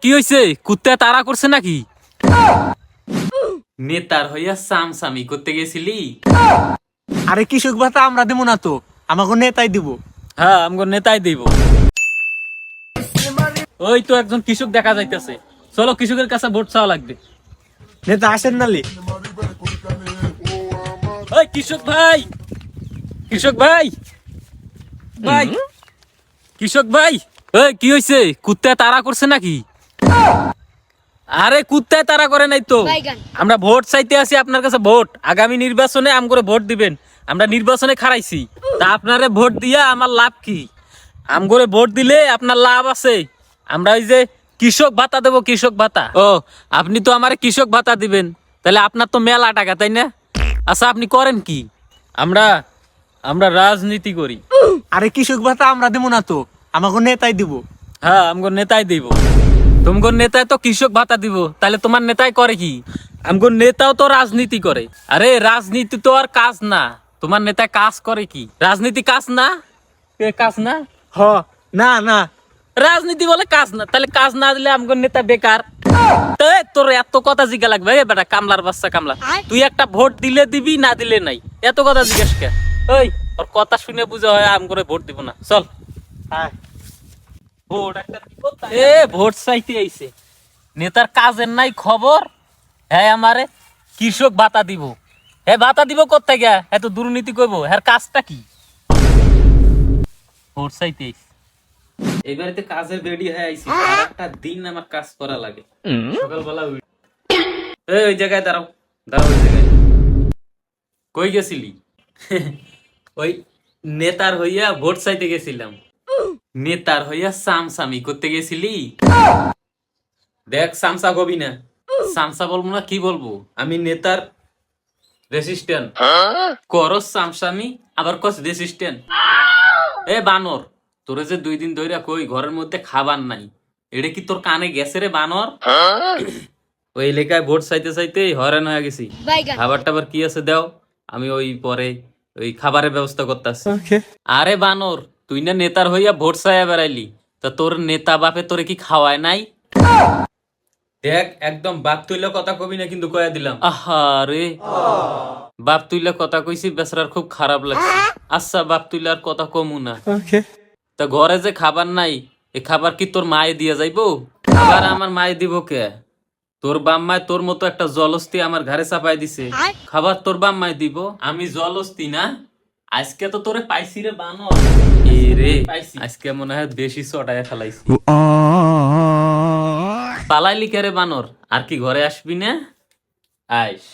কি হইছে? কুত্তা তাড়া করছে নাকি? নেতার হইয়া সামসামি করতে গেছিলি? আরে কৃষক ভাতা আমরা দেবো না তো, আমাকে নেতাই দিব। হ্যাঁ, আমগো নেতাই দিব। ওই তো একজন কৃষক দেখা যাইতেছে, চলো কৃষকের কাছে ভোট চাওয়া লাগবে। নেতা আসেন নালি। ওই কৃষক ভাই, কৃষক ভাই, ভাই কৃষক ভাই, ওই কি হইছে? কুত্তা তাড়া করছে নাকি? আরে কুত্তায় তাড়া করে নাই তো, আমরা ভোট চাইতে আছি আপনার কাছে। ভোট আগামী নির্বাচনে আমগরে ভোট দিবেন। আমরা নির্বাচনে খারাইছি, তা আপনারে ভোট দিয়া আমার লাভ কি? আমগরে ভোট দিলে আপনার লাভ আছে। আমরা ওই যে কৃষক ভাতা দেবো, কৃষক ভাতা। ও, আপনি তো আমারে কৃষক ভাতা দিবেন, তাহলে আপনার তো মেলা টাকা, তাই না? আচ্ছা, আপনি করেন কি? আমরা আমরা রাজনীতি করি। আরে কৃষক ভাতা আমরা দেবো না তো, আমাকে নেতাই দিব। হ্যাঁ, আমগো নেতাই দিব। তোমার নেতায় তো কৃষক ভাতা দিব, তাহলে তোমার নেতাই করে কি? আমগো নেতাও তো রাজনীতি করে। আরে রাজনীতি তো আর কাজ না, তোমার নেতায় কাজ করে কি? রাজনীতি কাজ না? কাজ না? হ, না না, রাজনীতি বলে কাজ না, তাহলে কাজ না দিলে আমগো নেতা বেকার। তোর এত কথা জিজ্ঞা লাগবে? বেটা কামলার বাচ্চা কামলা, তুই একটা ভোট দিলে দিবি, না দিলে নাই। এত কথা জিজ্ঞাসা কে? ওই ওর কথা শুনে বুঝা হয় আমগরে ভোট দিব না। চল ভোট চাইতে আইছে, নেতার কাজের নাই খবর। হ্যাঁ, আমারে কৃষক ভাতা দিব। হ্যাঁ, ভাতা দিব কোথায় গিয়া? এত দুর্নীতি করব? হ্যাঁ, কাজটা কি? ভোট চাইতে আইছে, এবারে কাজের বেডি হয়ে আইছি। একটা দিন আমার কাজ করা লাগে। সকালবেলা ওই জায়গায় দাঁড়াও, দাঁড়াও ওই জায়গায়। কই গেছিলি? ওই নেতার হইয়া ভোট চাইতে গেছিলাম। নেতার হইয়া সামসামি করতে গেছিলি? দেখ, সামসা কবি না, সামসা বলবো না, কি বলবো? আমি নেতার রেসিস্ট্যান্ট। করস সামসামি, আবার কস রেসিস্ট্যান্ট। এ বানর, তোরে যে 2 দিন ধরে কই ঘরের মধ্যে খাবার নাই, এটা কি তোর কানে গেছে রে বানর? ওই এলাকায় ভোট চাইতে চাইতে হয়রান হয়ে গেছি। খাবার টাবার কি আছে দাও, আমি ওই পরে ওই খাবারের ব্যবস্থা করতেছি। আরে বানর, তুই না নেতার হইয়া ভোট চাইয়া বেড়াইলি, তা তোর নেতা বাপে তোরে কি খাওয়ায় নাই? দেখ, একদম বাপ তুইলে কথা কবি না, কিন্তু কয়া দিলাম। আহারে, বাপ তুইলে কথা কইছি, বেচারার খুব খারাপ লাগছে। আচ্ছা, বাপ তুইলে আর কথা কমু না। তা ঘরে যে খাবার নাই, এ খাবার কি তোর মায়ে দিয়ে যাইবো? খাবার আমার মায়ে দিব কে? তোর বাম্মায় তোর মতো একটা জলস্তি আমার ঘরে চাপাই দিছে, খাবার তোর বাম্মায় দিব? আমি জলস্তি না? আজকে তো তোরে পাইছি রে বানর। এ রে, আজকে মনে হয় বেশি চটায় ফেলাইছি। পালাইলি কে রে বানর? আর কি ঘরে আসবি না? আইস।